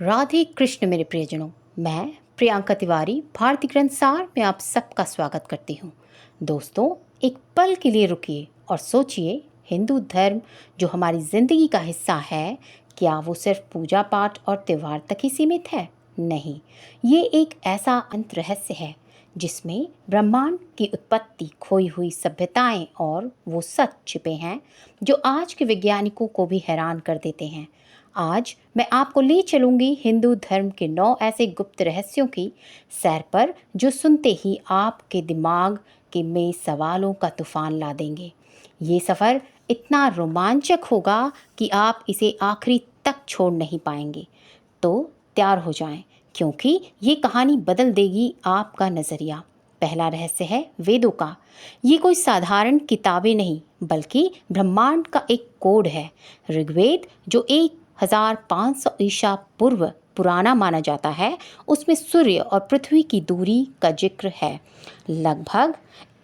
राधे कृष्ण मेरे प्रियजनों। मैं प्रियंका तिवारी भारतीय ग्रंथ सार में आप सबका स्वागत करती हूँ। दोस्तों, एक पल के लिए रुकिए और सोचिए, हिंदू धर्म जो हमारी जिंदगी का हिस्सा है, क्या वो सिर्फ पूजा पाठ और त्योहार तक ही सीमित है? नहीं, ये एक ऐसा अंत रहस्य है जिसमें ब्रह्मांड की उत्पत्ति, खोई हुई सभ्यताएं और वो सच छिपे हैं जो आज के वैज्ञानिकों को भी हैरान कर देते हैं। आज मैं आपको ले चलूंगी हिंदू धर्म के 9 ऐसे गुप्त रहस्यों की सैर पर जो सुनते ही आपके दिमाग के में सवालों का तूफान ला देंगे। ये सफ़र इतना रोमांचक होगा कि आप इसे आखिरी तक छोड़ नहीं पाएंगे। तो तैयार हो जाएं, क्योंकि ये कहानी बदल देगी आपका नज़रिया। पहला रहस्य है वेदों का। ये कोई साधारण किताबें नहीं, बल्कि ब्रह्मांड का एक कोड है। ऋग्वेद, जो 1500 ईसा पूर्व पुराना माना जाता है, उसमें सूर्य और पृथ्वी की दूरी का जिक्र है। लगभग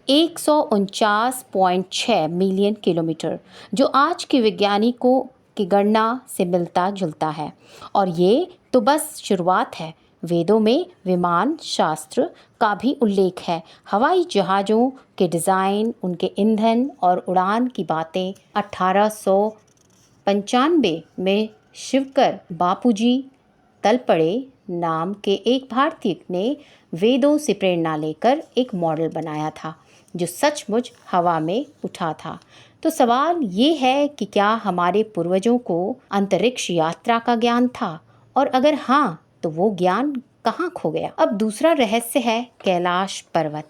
149.6 मिलियन किलोमीटर, जो आज के वैज्ञानिकों की गणना से मिलता जुलता है। और ये तो बस शुरुआत है। वेदों में विमान शास्त्र का भी उल्लेख है। हवाई जहाज़ों के डिज़ाइन, उनके ईंधन और उड़ान की बातें। 1895 में शिवकर बापूजी तलपड़े नाम के एक भारतीय ने वेदों से प्रेरणा लेकर एक मॉडल बनाया था जो सचमुच हवा में उठा था। तो सवाल ये है कि क्या हमारे पूर्वजों को अंतरिक्ष यात्रा का ज्ञान था, और अगर हाँ, तो वो ज्ञान कहाँ खो गया? अब दूसरा रहस्य है कैलाश पर्वत,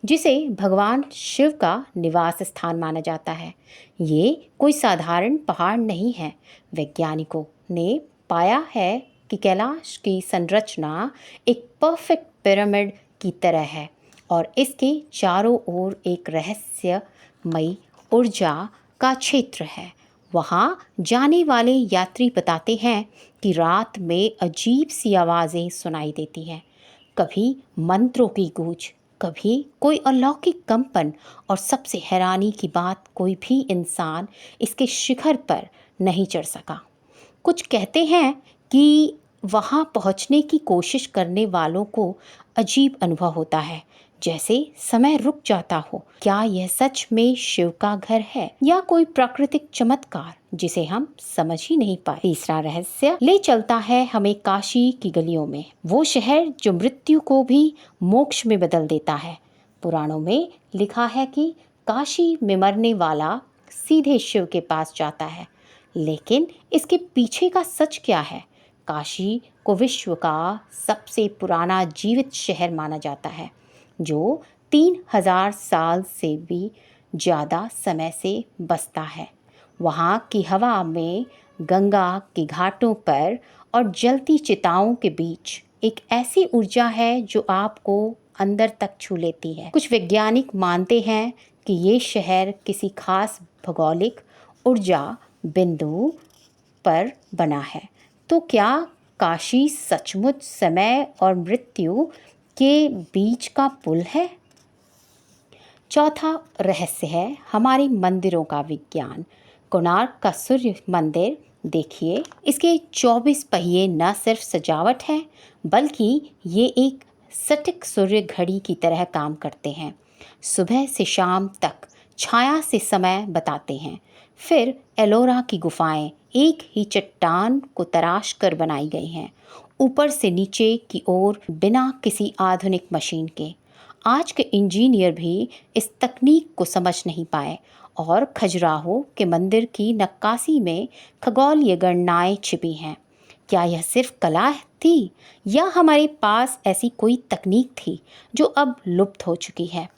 जिसे भगवान शिव का निवास स्थान माना जाता है। ये कोई साधारण पहाड़ नहीं है। वैज्ञानिकों ने पाया है कि कैलाश की संरचना एक परफेक्ट पिरामिड की तरह है और इसके चारों ओर एक रहस्यमयी ऊर्जा का क्षेत्र है। वहाँ जाने वाले यात्री बताते हैं कि रात में अजीब सी आवाज़ें सुनाई देती हैं, कभी मंत्रों की गूंज, कभी कोई अलौकिक कंपन, और सबसे हैरानी की बात, कोई भी इंसान इसके शिखर पर नहीं चढ़ सका। कुछ कहते हैं कि वहाँ पहुँचने की कोशिश करने वालों को अजीब अनुभव होता है, जैसे समय रुक जाता हो। क्या यह सच में शिव का घर है या कोई प्राकृतिक चमत्कार जिसे हम समझ ही नहीं पाए? तीसरा रहस्य ले चलता है हमें काशी की गलियों में, वो शहर जो मृत्यु को भी मोक्ष में बदल देता है। पुराणों में लिखा है कि काशी में मरने वाला सीधे शिव के पास जाता है, लेकिन इसके पीछे का सच क्या है? काशी को विश्व का सबसे पुराना जीवित शहर माना जाता है, जो 3000 साल से भी ज़्यादा समय से बसता है। वहाँ की हवा में, गंगा के घाटों पर और जलती चिताओं के बीच एक ऐसी ऊर्जा है जो आपको अंदर तक छू लेती है। कुछ वैज्ञानिक मानते हैं कि ये शहर किसी खास भौगोलिक ऊर्जा बिंदु पर बना है। तो क्या काशी सचमुच समय और मृत्यु के बीच का पुल है? चौथा रहस्य है हमारे मंदिरों का विज्ञान। कोणार्क का सूर्य मंदिर देखिए, इसके 24 पहिए न सिर्फ सजावट है, बल्कि ये एक सटीक सूर्य घड़ी की तरह काम करते हैं। सुबह से शाम तक छाया से समय बताते हैं। फिर एलोरा की गुफाएं एक ही चट्टान को तराश कर बनाई गई हैं, ऊपर से नीचे की ओर, बिना किसी आधुनिक मशीन के। आज के इंजीनियर भी इस तकनीक को समझ नहीं पाए, और खजुराहो के मंदिर की नक्काशी में खगोलीय गणनाएं छिपी हैं। क्या यह सिर्फ कला थी, या हमारे पास ऐसी कोई तकनीक थी जो अब लुप्त हो चुकी है?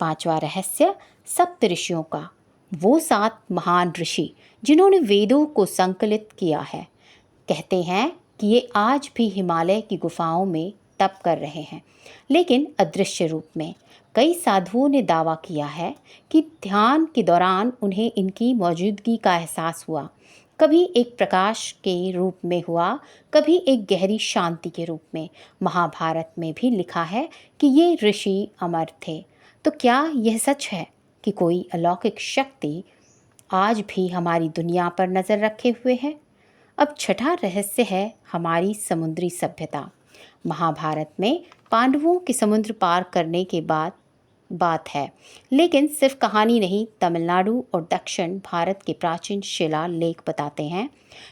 पांचवा रहस्य सप्त ऋषियों का, वो 7 महान ऋषि जिन्होंने वेदों को संकलित किया है। कहते हैं कि ये आज भी हिमालय की गुफाओं में तप कर रहे हैं, लेकिन अदृश्य रूप में। कई साधुओं ने दावा किया है कि ध्यान के दौरान उन्हें इनकी मौजूदगी का एहसास हुआ। कभी एक प्रकाश के रूप में हुआ, कभी एक गहरी शांति के रूप में। महाभारत में भी लिखा है कि ये ऋषि अमर थे। तो क्या यह सच है कि कोई अलौकिक शक्ति आज भी हमारी दुनिया पर नज़र रखे हुए है? अब छठा रहस्य है हमारी समुद्री सभ्यता। महाभारत में पांडवों के समुद्र पार करने के बाद बात है, लेकिन सिर्फ कहानी नहीं। तमिलनाडु और दक्षिण भारत के प्राचीन शिला लेख बताते हैं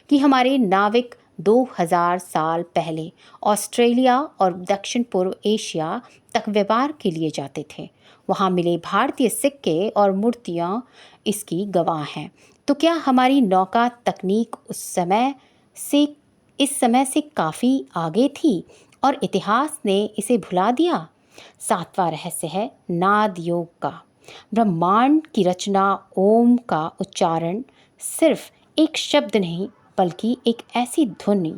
कि हमारे नाविक 2000 साल पहले ऑस्ट्रेलिया और दक्षिण पूर्व एशिया तक व्यापार के लिए जाते थे। वहाँ मिले भारतीय सिक्के और मूर्तियाँ इसकी गवाह हैं। तो क्या हमारी नौका तकनीक इस समय से काफ़ी आगे थी और इतिहास ने इसे भुला दिया? सातवां रहस्य है नाद योग का। ब्रह्मांड की रचना, ओम का उच्चारण सिर्फ एक शब्द नहीं बल्कि एक ऐसी ध्वनि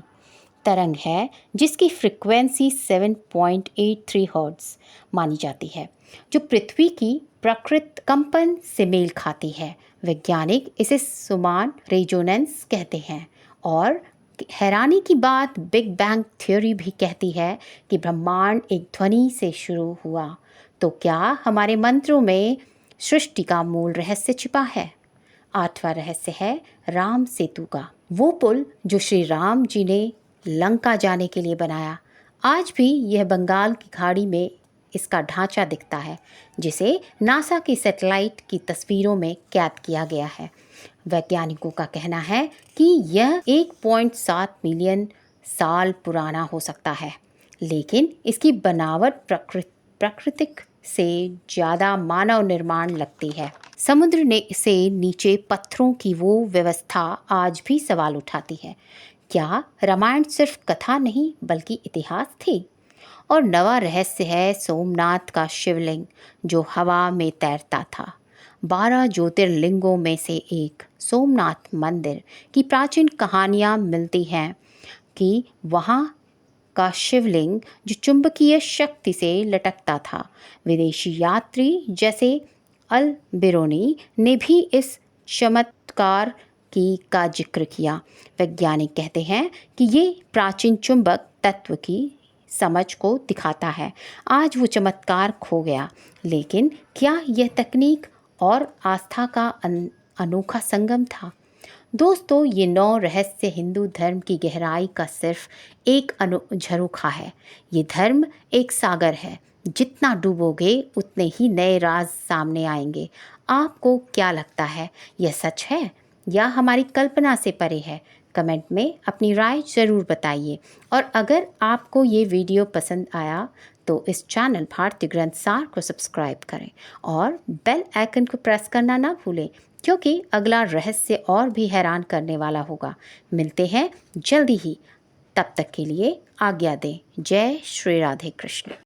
तरंग है जिसकी फ्रीक्वेंसी 7.83 हर्ट्ज मानी जाती है, जो पृथ्वी की प्रकृत कंपन से मेल खाती है। वैज्ञानिक इसे सुमान रेजोनेंस कहते हैं। और हैरानी की बात, बिग बैंग थ्योरी भी कहती है कि ब्रह्मांड एक ध्वनि से शुरू हुआ। तो क्या हमारे मंत्रों में सृष्टि का मूल रहस्य छिपा है? आठवां रहस्य है राम सेतु का। वो पुल जो श्री राम जी ने लंका जाने के लिए बनाया। आज भी यह बंगाल की खाड़ी में इसका ढांचा दिखता है, जिसे नासा की सैटेलाइट की तस्वीरों में कैद किया गया है। वैज्ञानिकों का कहना है कि यह 1.7 मिलियन साल पुराना हो सकता है, लेकिन इसकी बनावट प्राकृतिक से ज़्यादा मानव निर्माण लगती है। समुद्र से नीचे पत्थरों की वो व्यवस्था आज भी सवाल उठाती है। क्या रामायण सिर्फ कथा नहीं बल्कि इतिहास थी? और नवा रहस्य है सोमनाथ का शिवलिंग जो हवा में तैरता था। 12 ज्योतिर्लिंगों में से एक सोमनाथ मंदिर की प्राचीन कहानियाँ मिलती हैं कि वहाँ का शिवलिंग जो चुंबकीय शक्ति से लटकता था। विदेशी यात्री जैसे अल बिरूनी ने भी इस चमत्कार का जिक्र किया। वैज्ञानिक कहते हैं कि ये प्राचीन चुंबक तत्व की समझ को दिखाता है। आज वो चमत्कार खो गया, लेकिन क्या यह तकनीक और आस्था का अनोखा संगम था? दोस्तों, ये 9 रहस्य हिंदू धर्म की गहराई का सिर्फ एक झरोखा है। ये धर्म एक सागर है, जितना डूबोगे उतने ही नए राज सामने आएंगे। आपको क्या लगता है, यह सच है या हमारी कल्पना से परे है? कमेंट में अपनी राय ज़रूर बताइए। और अगर आपको ये वीडियो पसंद आया तो इस चैनल भारतीय ग्रंथ सार को सब्सक्राइब करें और बेल आइकन को प्रेस करना ना भूलें, क्योंकि अगला रहस्य और भी हैरान करने वाला होगा। मिलते हैं जल्दी ही, तब तक के लिए आज्ञा दें। जय श्री राधे कृष्ण।